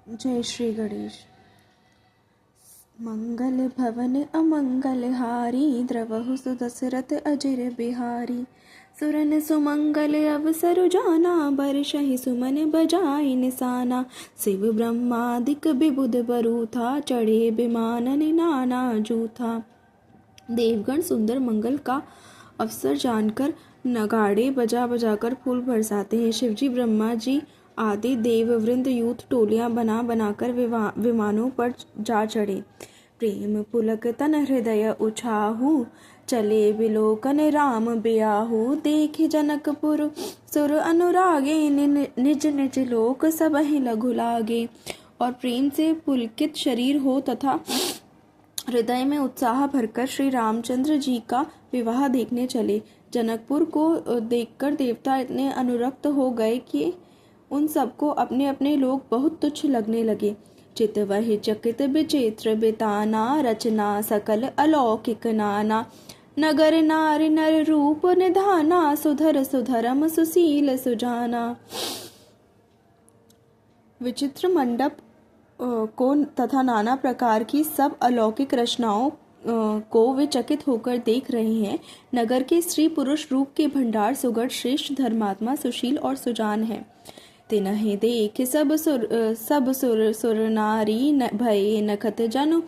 जय श्री गणेश। मंगल भवन अमंगल हारी, द्रवहु सुदशरथ अजिर बिहारी। सुरन सुमंगल अवसर जाना, बरसहि सुमन बजाय निशाना। शिव ब्रह्मादिक विबुध बरूथा, चढ़े विमानन नाना जूथा। देवगण सुंदर मंगल का अवसर जानकर नगाड़े बजा बजाकर फूल बरसाते हैं। शिवजी, ब्रह्मा जी आदि देववृंद यूथ टोलियां बना बनाकर विमानों पर जा चढ़े। प्रेम पुलक तन हृदय उछाहू, चले विलोकन राम बियाहू। देखे जनकपुर सुर अनुरागे, निज निज लोक सबहि लघु लागे। और प्रेम से पुलकित शरीर हो तथा हृदय में उत्साह भरकर श्री रामचंद्र जी का विवाह देखने चले। जनकपुर को देखकर देवता इतने अनुरक्त हो गए कि उन सबको अपने अपने लोग बहुत तुच्छ लगने लगे। चित वही चकित विचित्र बिताना, रचना सकल अलौकिक नाना। नगर नारी नर रूप निधाना, सुधर सुधरम सुशील सुजाना। विचित्र मंडप को तथा नाना प्रकार की सब अलौकिक रचनाओं को वे चकित होकर देख रहे हैं। नगर के स्त्री पुरुष रूप के भंडार सुगढ़ श्रेष्ठ धर्मात्मा सुशील और सुजान है। तिन्हें देख सब सुर नारी भये नखत जनु,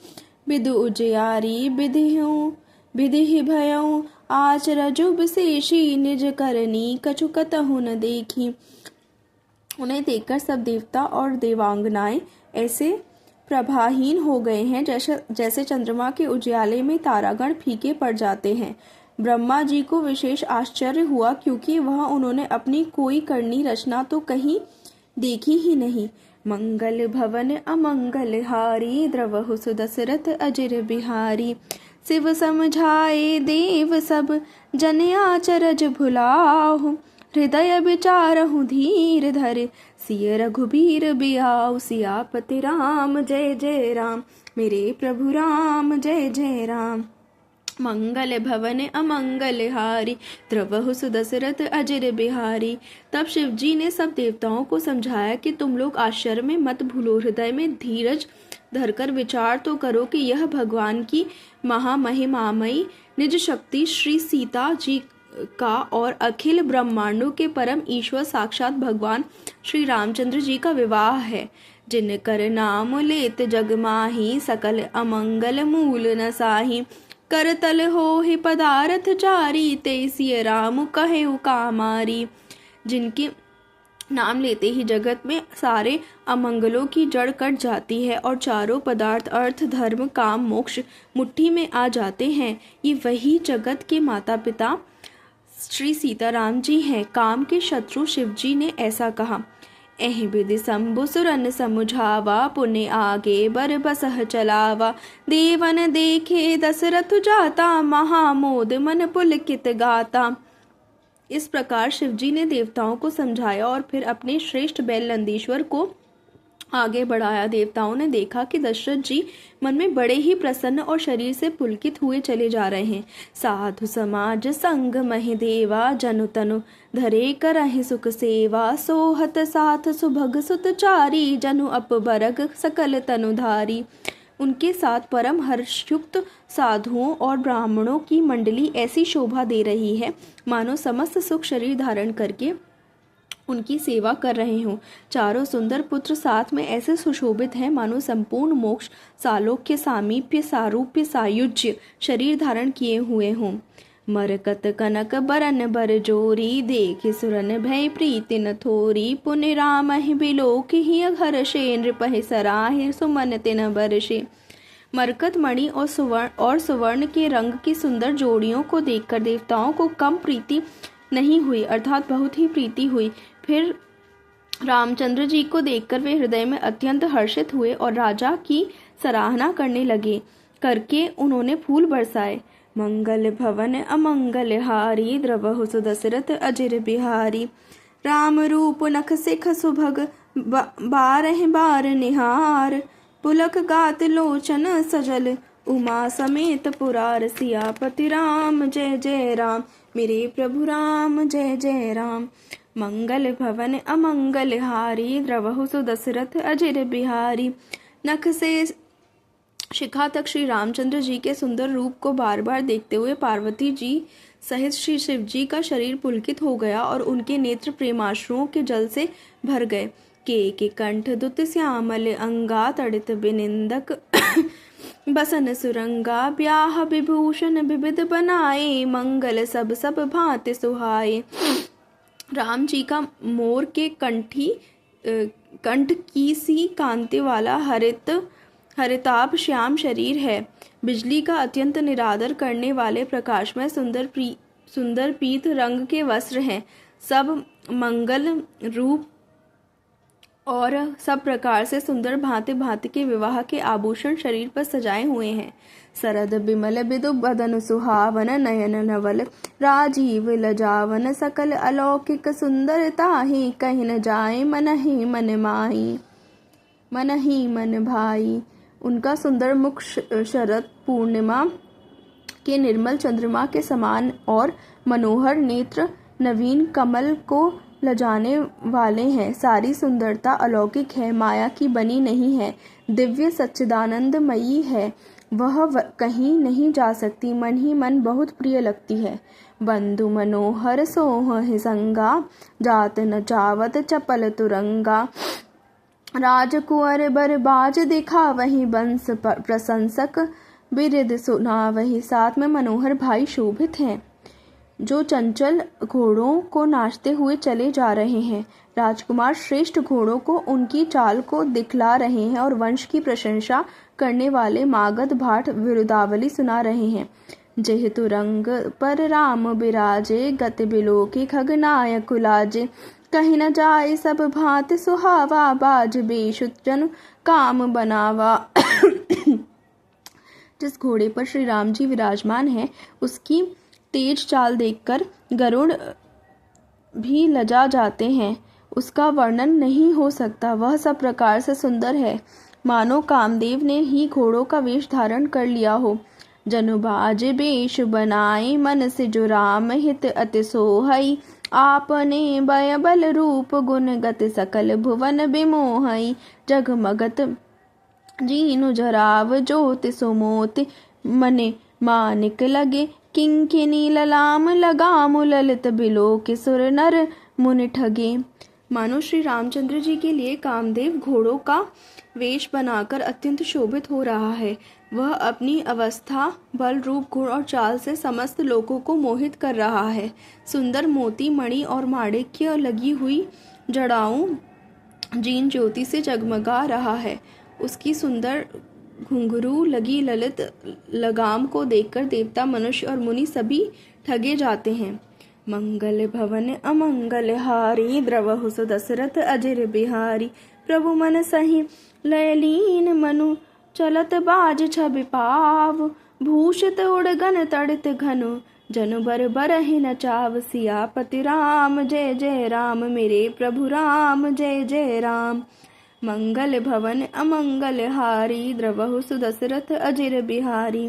विदु उजियारी विधि भयऊ। आच रजु विशेषी, निज करनी कछु कतहु न देखी। उन्हें देखकर सब देवता और देवांगनाएं ऐसे प्रभाहीन हो गए हैं जैसे चंद्रमा के उजियाले में तारागण फीके पड़ जाते हैं। ब्रह्मा जी को विशेष आश्चर्य हुआ, क्योंकि वह उन्होंने अपनी कोई करनी रचना तो कहीं देखी ही नहीं। मंगल भवन अमंगल हारी, द्रवहु सुदशरथ अजिर बिहारी। शिव समझाए देव सब, जन आचरज भुलाहु। हृदय विचारहु धीर धर, सिय रघुबीर बियाऊ। सियापति राम जय जय राम, मेरे प्रभु राम जय जय राम। मंगल भवन अमंगल हारी, द्रवहु सुदशरथ अजिर बिहारी। तब शिवजी ने सब देवताओं को समझाया कि तुम लोग आश्चर्य में मत भूलो, हृदय में धीरज धरकर विचार तो करो कि यह भगवान की महामहिमामयी निज शक्ति श्री सीता जी का और अखिल ब्रह्मांडों के परम ईश्वर साक्षात भगवान श्री रामचंद्र जी का विवाह है। जिन कर नाम लेत जग माही, सकल अमंगल मूल न साही। करतल हो ही पदारथ चारी, तेसिय राम कहे कामारी। जिनके नाम लेते ही जगत में सारे अमंगलों की जड़ कट जाती है और चारों पदार्थ अर्थ धर्म काम मोक्ष मुट्ठी में आ जाते हैं। ये वही जगत के माता पिता श्री सीताराम जी हैं। काम के शत्रु शिवजी ने ऐसा कहा, एह विधि शंभु सुरन समुझावा। पुण्य आगे बर बसह चलावा, देवन देखे दशरथ जाता। महामोद मन पुलकित गाता। इस प्रकार शिवजी ने देवताओं को समझाया और फिर अपने श्रेष्ठ बैल नंदीश्वर को आगे बढ़ाया। देवताओं ने देखा कि दशरथ जी मन में बड़े ही प्रसन्न और शरीर से पुलकित हुए चले जा रहे हैं। साधु समाज संग महि देवा, जनु तनु धरे करहि सुख सेवा। सोहत साथ सुभग सुत चारी, जनु अपबरग सकल तनुधारी। उनके साथ परम हर्षयुक्त साधुओं और ब्राह्मणों की मंडली ऐसी शोभा दे रही है मानो समस्त सुख शरीर धारण करके उनकी सेवा कर रहे हों। चारों सुंदर पुत्र साथ में ऐसे सुशोभित हैं मानो संपूर्ण मोक्ष सालोक्य सामीप्य सारूप्य सायुज्य शरीर धारण किए हुए हों। मरकत कनक बरन बर जोरी, देख सुरन भय प्रीति न थोरी। पुण्य राम ही बिलोक ही हर्षे, नृपहि सराहि सुमन तिन बरषे। मरकत मणि और सुवर्ण के रंग की सुंदर जोड़ियों को देखकर देवताओं को कम प्रीति नहीं हुई, अर्थात बहुत ही प्रीति हुई। फिर रामचंद्र जी को देखकर वे हृदय में अत्यंत हर्षित हुए और राजा की सराहना करने लगे। करके उन्होंने फूल बरसाए। मंगल भवन अमंगल हारी, द्रवहु सुदशरथ अजिर बिहारी। राम रूप नख सिख सुभग, बारह बार निहार। पुलक गात लोचन सजल, उमा समेत पुरार। सियापति राम जय जय राम, मेरे प्रभु राम जय जय राम। मंगल भवन अमंगल हारी, द्रवहु सुदशरथ अजिर बिहारी। नख से शिखा तक श्री रामचंद्र जी के सुंदर रूप को बार बार देखते हुए पार्वती जी सहित श्री शिव जी का शरीर पुलकित हो गया और उनके नेत्र प्रेमाश्रुओं के जल से भर गए। के कंठ दुत श्यामल अंगा, तड़ित बिनिंदक बसन सुरंगा, ब्याह विभूषण विविध बनाए, मंगल सब सब भांति सुहाए। राम जी का मोर के कंठ की सी कांति वाला हरिताभ श्याम शरीर है। बिजली का अत्यंत निरादर करने वाले प्रकाशमय सुंदर पीत रंग के वस्त्र हैं। सब मंगल रूप और सब प्रकार से सुंदर भांति भांति के विवाह के आभूषण शरीर पर सजाए हुए हैं। सरद बिमल बिदु बदन सुहावन, नयन नवल राजीव लजावन, सकल अलौकिक सुंदरता ही कहीं न जाए, मन ही मन माही मन ही मन भाई। उनका सुंदर मुख शरद पूर्णिमा के निर्मल चंद्रमा के समान और मनोहर नेत्र नवीन कमल को लजाने वाले हैं। सारी सुंदरता अलौकिक है, माया की बनी नहीं है, दिव्य सच्चिदानंदमयी है। वह कहीं नहीं जा सकती, मन ही मन बहुत प्रिय लगती है। बंधु मनोहर सोह संगा, जात न चावत चपल तुरंगा, राजकुंवर बरबाज दिखा वही, बंस प्रशंसक बिरद सुना वही। साथ में मनोहर भाई शोभित हैं जो चंचल घोड़ों को नाचते हुए चले जा रहे हैं। राजकुमार श्रेष्ठ घोड़ों को उनकी चाल को दिखला रहे हैं और वंश की प्रशंसा करने वाले मागध भाट विरुदावली सुना रहे हैं। जेहेतु रंग पर राम बिराजे, गति बिलोके खगनायक कुलाजे, कहीं न जाए सब भांति सुहावा, बाज बेशुचन काम बनावा। जिस घोड़े पर श्री राम जी विराजमान हैं, उसकी तेज चाल देखकर गरुड़ भी लजा जाते हैं। उसका वर्णन नहीं हो सकता, वह सब प्रकार से सुंदर है, मानो कामदेव ने ही घोड़ों का वेश धारण कर लिया हो। जनुबाज बेश बनाए, मन से जो राम हित अति सोहई, आपने बय बल रूप गुण गति सकल भुवन बिमोहई। जगमगत जीनु जराव ज्योति सुमोति, मने मानिक लगे किंकिनी ललाम लगाम, ललित बिलो के सुर नर मुनि ठगे। मानो श्री रामचंद्र जी के लिए कामदेव घोड़ों का वेश बनाकर अत्यंत शोभित हो रहा है। वह अपनी अवस्था, बल, रूप, गुण और चाल से समस्त लोगों को मोहित कर रहा है। सुंदर मोती, मणि और माणिक्य लगी हुई जड़ाओं जीन ज्योति से जगमगा रहा है। उसकी सुंदर घुंघरू लगी ललित लगाम को देखकर देवता, मनुष्य और मुनि सभी ठगे जाते हैं। मंगल भवन अमंगल हारी, द्रवहु सुदशरथ अजिर बिहारी। प्रभु मन सही लयलीन मनु, चलत बाज छवि पाव, भूषित उड़गन तड़ित घनु, जनु बर बरहि न चाव। सियापति राम जय जय राम, मेरे प्रभु राम जय जय राम। मंगल भवन अमंगल हारी, द्रवहु सुदशरथ अजिर बिहारी।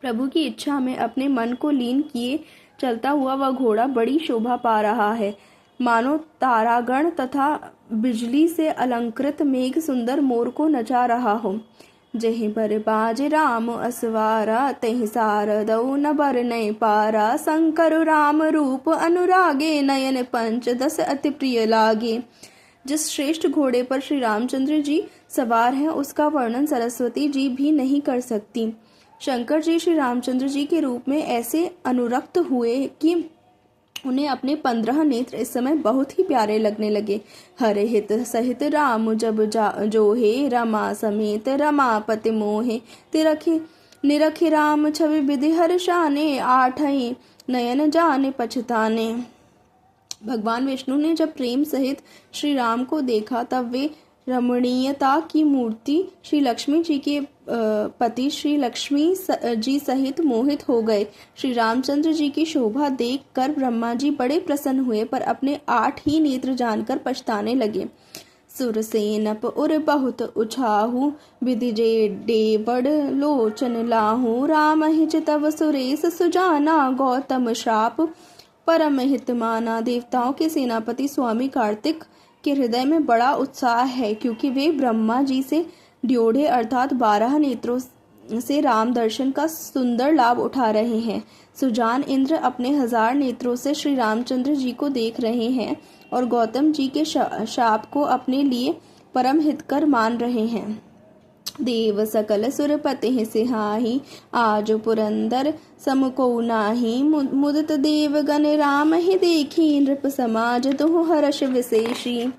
प्रभु की इच्छा में अपने मन को लीन किए चलता हुआ वह घोड़ा बड़ी शोभा पा रहा है, मानो तारागण तथा बिजली से अलंकृत मेघ सुंदर मोर को नचा रहा हो। जहि बर बाज राम असवारा, तहि सारदौ न बर नय पारा। शंकर राम रूप अनुरागे, नयन पंच दस अति प्रिय लागे। जिस श्रेष्ठ घोड़े पर श्री रामचंद्र जी सवार हैं, उसका वर्णन सरस्वती जी भी नहीं कर सकती। शंकर जी श्री रामचंद्र जी के रूप में ऐसे अनुरक्त हुए कि उन्हें अपने 15 नेत्र इस समय बहुत ही प्यारे लगने लगे। हरे हित सहित राम जब जोहे, रमा समेत रमापति मोहे। तिरखे निरखे राम छवि विधि हर्षाने, आठई नयन जाने पछताने। भगवान विष्णु ने जब प्रेम सहित श्री राम को देखा, तब वे रमणीयता की मूर्ति श्री लक्ष्मी जी के पति श्री लक्ष्मी जी सहित मोहित हो गए। श्री रामचंद्र जी की शोभा देखकर ब्रह्मा जी बड़े प्रसन्न हुए, पर अपने 8 ही नेत्र जानकर पछताने लगे। सुरसेनप उर बहुत उछाहू, विधि जे डेवड़ लोचन लाहू। राम हिच तव सुरेश सुजाना, गौतम श्राप परम हित माना। देवताओं के सेनापति स्वामी कार्तिक के हृदय में बड़ा उत्साह है, क्योंकि वे ब्रह्मा जी से ड्योढ़े अर्थात 12 नेत्रों से राम दर्शन का सुंदर लाभ उठा रहे हैं। सुजान इंद्र अपने 1000 नेत्रों से श्री रामचंद्र जी को देख रहे हैं और गौतम जी के शाप को अपने लिए परम हितकर मान रहे हैं। देव सकल सुरपति सिहाही, आज पुरंदर समको नाही। मुदित देवगण राम ही देखी, नृप समाज तुह हर्ष विशेषी।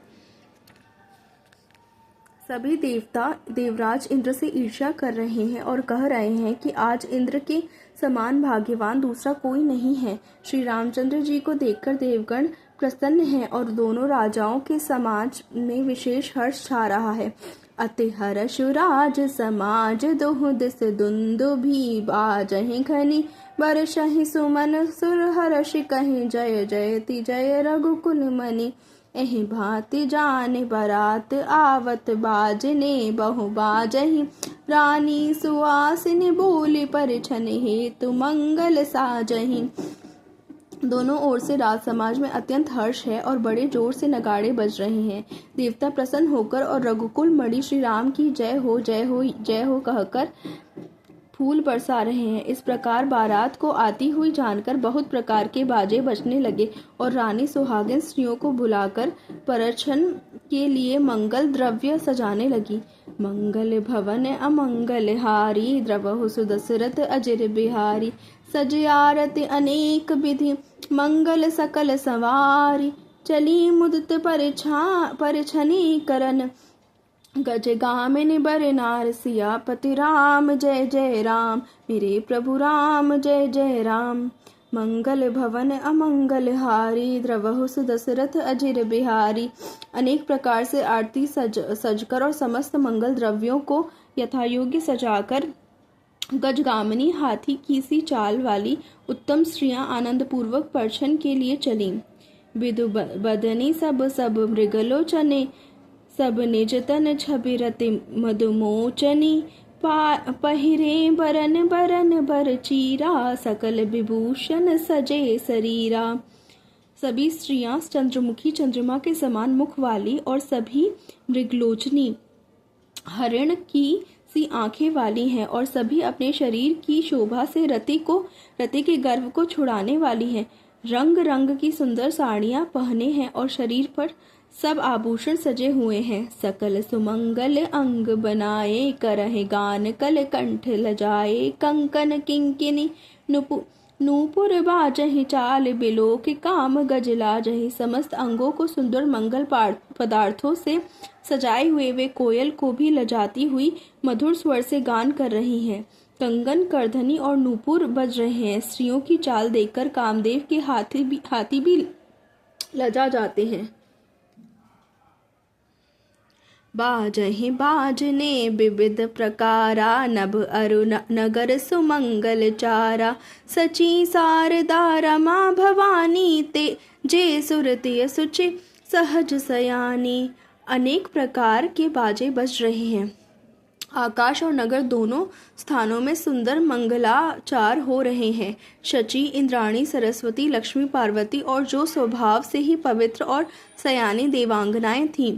सभी देवता देवराज इंद्र से ईर्ष्या कर रहे हैं और कह रहे हैं कि आज इंद्र के समान भाग्यवान दूसरा कोई नहीं है। श्री रामचंद्र जी को देखकर देवगण प्रसन्न हैं और दोनों राजाओं के समाज में विशेष हर्ष छा रहा है। अति हर्ष राज समाज दोह दिस दुंदुभि, बाजहि घनी बरसहि सुमन सुर हर्ष कहि, जय जयति जय रघुकुल मनि। एहि भांति जाने बरात आवत, बाजने बहु बाजहि रानी सुवासिनी, बोली परिछन हेतु मंगल साजहि। दोनों ओर से राज समाज में अत्यंत हर्ष है और बड़े जोर से नगाड़े बज रहे हैं। देवता प्रसन्न होकर और रघुकुल मणि श्री राम की जय हो जय हो जय हो कहकर फूल बरसा रहे हैं। इस प्रकार बारात को आती हुई जानकर बहुत प्रकार के बाजे बजने लगे और रानी सुहागिन स्त्रियों को बुलाकर परछन के लिए मंगल द्रव्य सजाने लगी। मंगल भवन अमंगल हारी, द्रवहु सुदशरथ अजिर बिहारी। सज आरती अनेक विधि, मंगल सकल सवारी। चली मुदित परछनी करन, गज गामिनी बर नार। सियापति राम जय जय राम, मेरे प्रभु राम जय जय राम। मंगल भवन अमंगल हारी, द्रवहु सुदशरथ अजिर बिहारी। अनेक प्रकार से आरती सजकर और समस्त मंगल द्रव्यों को यथायोग्य सजाकर गजगामिनी हाथी की सी चाल वाली उत्तम स्त्रियां आनंद पूर्वक परछन के लिए चलीं। विदु बदनी सब मृगलोचने, सब निजतन छबिरति मधुमोचनी। पहिरे बरन बरन बर चीरा, सकल विभूषण सजे शरीरा। सभी स्त्रियां चंद्रमुखी चंद्रमा के समान मुख वाली और सभी मृगलोचनी हरिण की सी आंखें वाली हैं और सभी अपने शरीर की शोभा से रति के गर्व को छुड़ाने वाली हैं। रंग रंग की सुंदर साड़ियां पहने हैं और शरीर पर सब आभूषण सजे हुए हैं। सकल सुमंगल अंग बनाए, करहे गान कल कंठ लजाए। कंकन किंकिनी नूपुर बाजहि, चाल बिलोक काम गज लाजहि। समस्त अंगों को सुंदर मंगल पदार्थों से सजाए हुए वे कोयल को भी लजाती हुई मधुर स्वर से गान कर रही हैं। कंगन, करधनी और नूपुर बज रहे हैं। स्त्रियों की चाल देखकर कामदेव के हाथी भी लजा जाते हैं। बाजहि बाजने विविध प्रकारा, नभ अरु नगर सुमंगल चारा। सची सारदा रमा भवानी, ते जे सुरति सुचि सहज सयानी। अनेक प्रकार के बाजे बज रहे हैं। आकाश और नगर दोनों स्थानों में सुंदर मंगलाचार हो रहे हैं। शची, इंद्राणी, सरस्वती, लक्ष्मी, पार्वती और जो स्वभाव से ही पवित्र और सयानी देवांगनाएं थीं,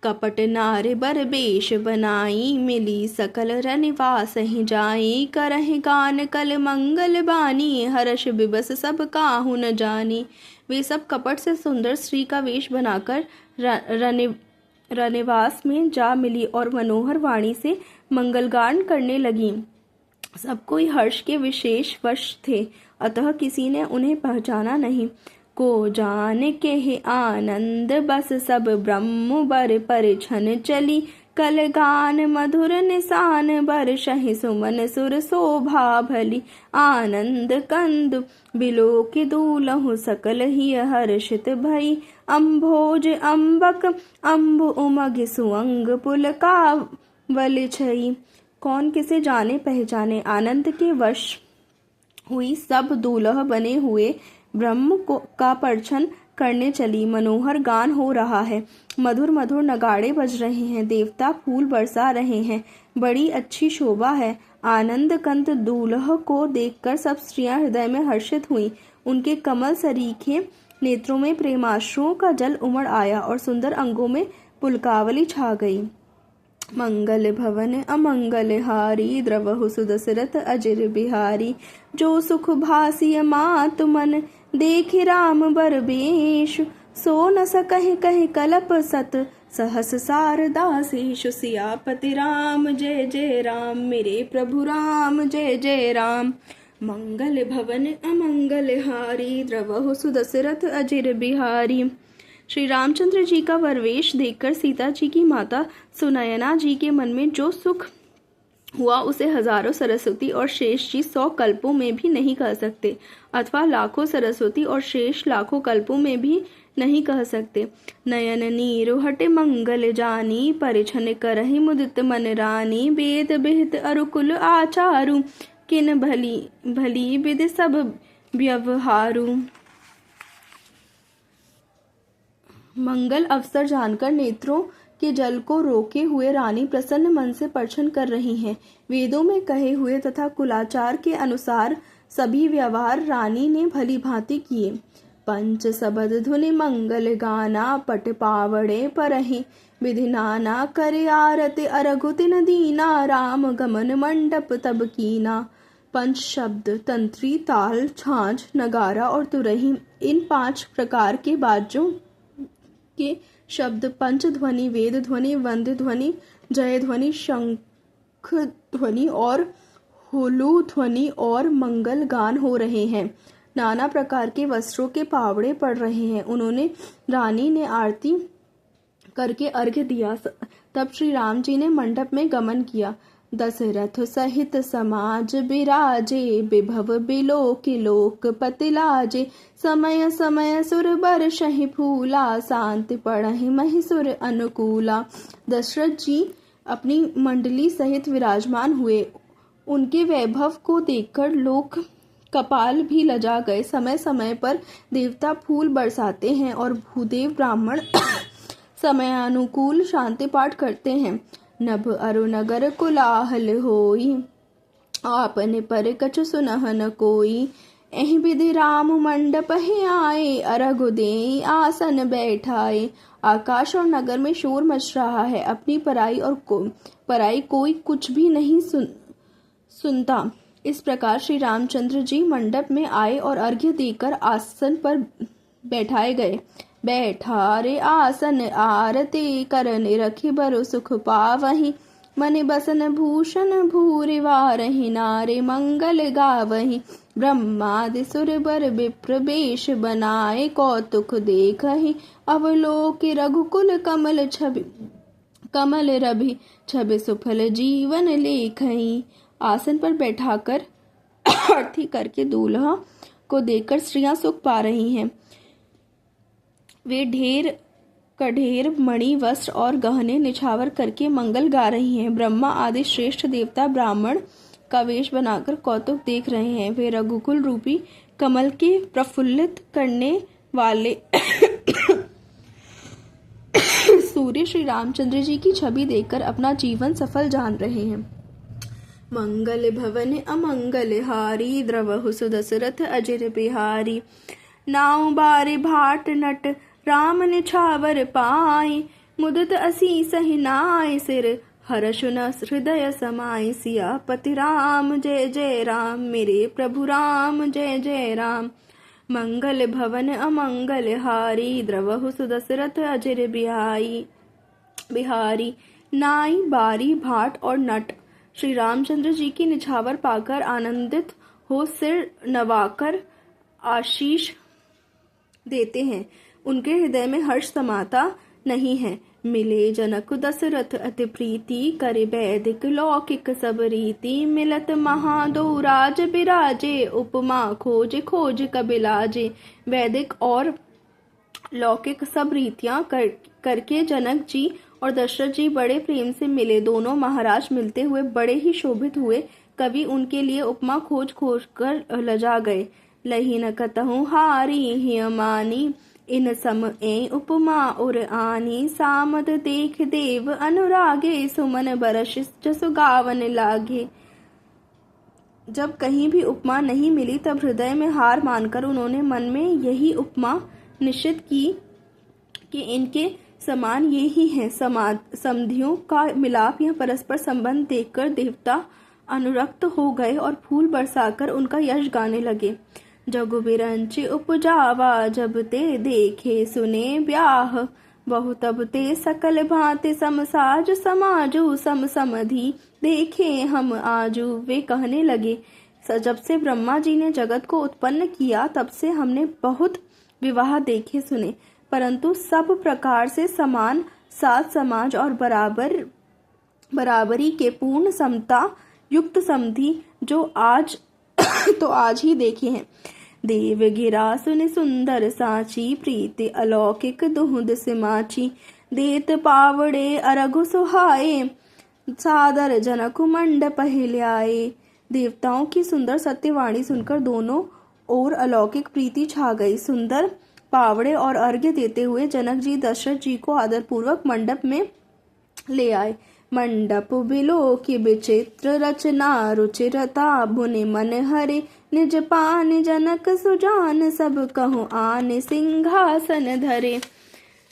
कपट नारे बर बेश बनाई। मिली सकल रनिवास ही जाई, करहि गान कल मंगल बानी। हर्ष बिबस सब काहू न जानी। वे सब कपट से सुंदर स्त्री का वेश बनाकर रनिवास में जा मिली और मनोहर वाणी से मंगलगान करने लगी। सब कोई हर्ष के विशेष वश थे, अतः किसी ने उन्हें पहचाना नहीं। को जान के ही आनंद बस, सब ब्रह्म बर परिछन चली। कल गान मधुर निशान, बरसहि सुमन सुर शोभा भली। आनंद कंद बिलोक दूलहु, सकल ही हर्षित भई। अम्भोज अम्बक अम्ब उमग, सुअंग पुल कावल छई। कौन किसे जाने पहचाने, आनंद के वश हुई सब दूल्ह बने हुए ब्रह्म का परछन करने चली। मनोहर गान हो रहा है, मधुर मधुर नगाड़े बज रहे हैं, देवता फूल बरसा रहे हैं, बड़ी अच्छी शोभा है। आनंद कंत दूल्ह को देखकर सब स्त्रियां हृदय में हर्षित हुईं। उनके कमल सरीखे नेत्रों में प्रेमाश्रुओं का जल उमड़ आया और सुंदर अंगों में पुलकावली छा गई। मंगल भवन अमंगल हारी द्रवहु सुदशरथ अजिर बिहारी। जो सुख भासिय मात मन देखे राम बर बेश। सो न सकहि कहि कलप सत सहस सारदासेषु। सियापति राम जय जय राम मेरे प्रभु राम जय जय राम। मंगल भवन अमंगल हारी द्रवहु सुदशरथ अजिर बिहारी। श्री रामचंद्र जी का वरवेश देखकर सीता जी की माता सुनयना जी के मन में जो सुख हुआ उसे हजारों सरस्वती और शेष जी 100 कल्पों में भी नहीं कह सकते, अथवा लाखों सरस्वती और शेष लाखों कल्पों में भी नहीं कह सकते। नयन नीरु हटे मंगल जानी परिछन करहि मुदित मन रानी। वेद विहित अरुकुल आचारु किन भली भली विद सब व्यवहारु। मंगल अवसर जानकर नेत्रों के जल को रोके हुए रानी प्रसन्न मन से पर्छन कर रही हैं। वेदों में कहे हुए तथा कुलाचार के अनुसार सभी व्यवहार रानी ने भली भांति किए। पंच सबद धुनि मंगल गाना पट पावड़े परहि। विधि नाना करे आरती अरघुति न दीना। राम गमन मंडप तब कीना। पंच शब्द तंत्री, ताल, छांछ, नगारा और तुरही, इन 5 प्रकार के बाजों के शब्द पंच ध्वनि, वेद ध्वनि, वंद्य ध्वनि, जय ध्वनि, शंख ध्वनि और हुलू ध्वनि और मंगल गान हो रहे हैं। नाना प्रकार के वस्त्रों के पावड़े पड़ रहे हैं। उन्होंने रानी ने आरती करके अर्घ्य दिया। तब श्री राम जी ने मंडप में गमन किया। दशरथ सहित समाज बिराजे। विभव बिलोक लोक पति लाजे। समय समय सुर बरसहि फूला। शांति पड़हि महिसुर अनुकूला। दशरथ जी अपनी मंडली सहित विराजमान हुए। उनके वैभव को देखकर लोग कपाल भी लजा गए। समय समय पर देवता फूल बरसाते हैं और भूदेव ब्राह्मण समयानुकूल शांति पाठ करते हैं। नभ अरु नगर कुलाहल होई। आपने पर कछु सुनह न कोई। एहि विधि राम मंडप ही आए। अरघु देई आसन बैठाए। आकाश और नगर में शोर मच रहा है। अपनी पराई कोई कुछ भी नहीं सुनता। इस प्रकार श्री रामचंद्र जी मंडप में आए और अर्घ्य देकर आसन पर बैठाए गए। बैठा रे आसन आरती करने रखी बरु सुख पावहि। मनि बसन भूषण भूरि वारहि। नारे मंगल गावहि। ब्रह्मादि सुर बर विप्र वेश बनाए। कौतुक देखहि अवलोकि रघुकुल कमल रभि छवि सुफल जीवन लेखहि। आसन पर बैठाकर आरती करके दूल्हा को देखकर स्त्रियां सुख पा रही हैं। वे ढेर मणि वस्त्र और गहने निछावर करके मंगल गा रही हैं। ब्रह्मा आदि श्रेष्ठ देवता ब्राह्मण का वेश बनाकर कौतुक देख रहे हैं। वे रघुकुल रूपी कमल के प्रफुल्लित करने वाले सूर्य श्री रामचंद्र जी की छवि देखकर अपना जीवन सफल जान रहे हैं। मंगल भवन अमंगल हारी द्रवहु सुदशरथ अजिर बिहारी। नाउ बारे भाट नट राम निछावर पाए। मुदित असीस ही नाय सिर हर्ष न हृदय समाय। सियापति राम जय जय राम मेरे प्रभु राम जय जय राम। मंगल भवन अमंगल हारी द्रवहु सुदशरथ अजिर बिहारी। नाई, बारी, भाट और नट श्री रामचंद्र जी की निछावर पाकर आनंदित हो सिर नवाकर आशीष देते हैं। उनके हृदय में हर्ष समाता नहीं है। मिले जनक दशरथ अति प्रीति। करे वैदिक लौकिक सब रीति। मिलत महादो राज बिराजे। उपमा खोज खोज कबिलाजे। वैदिक और लौकिक सब रीतियां करके जनक जी और दशरथ जी बड़े प्रेम से मिले। दोनों महाराज मिलते हुए बड़े ही शोभित हुए। कवि उनके लिए उपमा खोज खोज कर लजा गए। लही न कतहु हारी ही अमानी। इन सम ए उपमा उर आनी। सामद देख देव अनुरागे। सुमन बरस जसु गावन लागे। जब कहीं भी उपमा नहीं मिली तब हृदय में हार मानकर उन्होंने मन में यही उपमा निश्चित की कि इनके समान ये ही हैं। समधियों का मिलाप या परस्पर संबंध देखकर देवता अनुरक्त हो गए और फूल बरसाकर उनका यश गाने लगे। जगु बिरंचि उपजावा जब ते देखे सुने ब्याह, बहु तब ते सकल भांति समसाज समाजु सम समधि देखे हम आजू। वे कहने लगे, जब से ब्रह्मा जी ने जगत को उत्पन्न किया तब से हमने बहुत विवाह देखे सुने, परंतु सब प्रकार से समान साथ समाज और बराबरी के पूर्ण समता युक्त समधि जो आज तो आज ही देखे हैं। देव गिरा सुन सुंदर साची प्रीति अलौकिक दुहुद सिमाची, देत पावड़े अरघु सुहाए सादर जनक मंडप हिल्याए। देवताओं की सुंदर सत्यवाणी सुनकर दोनों ओर अलौकिक प्रीति छा गई। सुंदर पावड़े और अर्घ्य देते हुए जनक जी दशरथ जी को आदरपूर्वक मंडप में ले आए। मंडप बिलो की विचित्र रचना रुचिरता बुने मन हरे, निज पान जनक सुजान सब कहूँ आने सिंहासन धरे।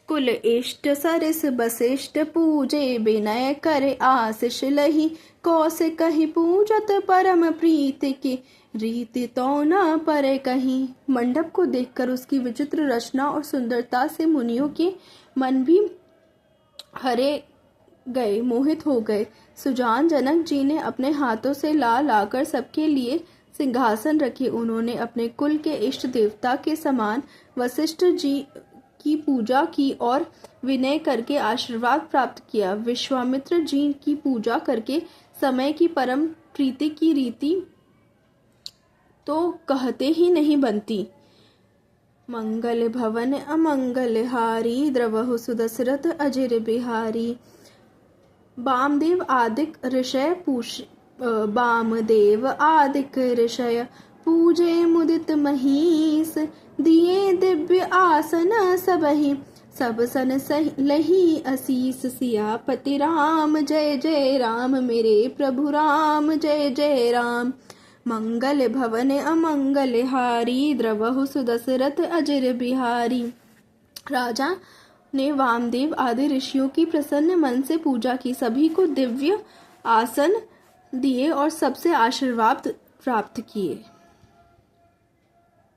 कुल इष्ट सरिस वशिष्ठ पूजे विनय करे आशीष लही, कौसे कही पूजत परम प्रीति की रीति तो न परे कहीं। मंडप को देखकर उसकी विचित्र रचना और सुंदरता से मुनियों के मन भी हरे गए, मोहित हो गए। सुजान जनक जी ने अपने हाथों से ला लाकर सबके लिए सिंहासन रखे। उन्होंने अपने कुल के इष्ट देवता के समान वशिष्ठ जी की पूजा की और विनय करके आशीर्वाद प्राप्त किया। विश्वामित्र जी की पूजा करके समय की परम प्रीति की रीति तो कहते ही नहीं बनती। मंगल भवन अमंगल हारी, द्रवहु सुदशरथ अजिर बिहारी। वामदेव आदिक ऋषय पूजे मुदित महीस, दिए दिव्य आसन सबहि सब सन लही असीस। सियापति राम जय जय राम, मेरे प्रभु राम जय जय राम। मंगल भवन अमंगल हारी, द्रवहु सुदशरथ अजिर बिहारी। राजा ने वामदेव आदि ऋषियों की प्रसन्न मन से पूजा की, सभी को दिव्य आसन दिए और सबसे आशीर्वाद प्राप्त किए।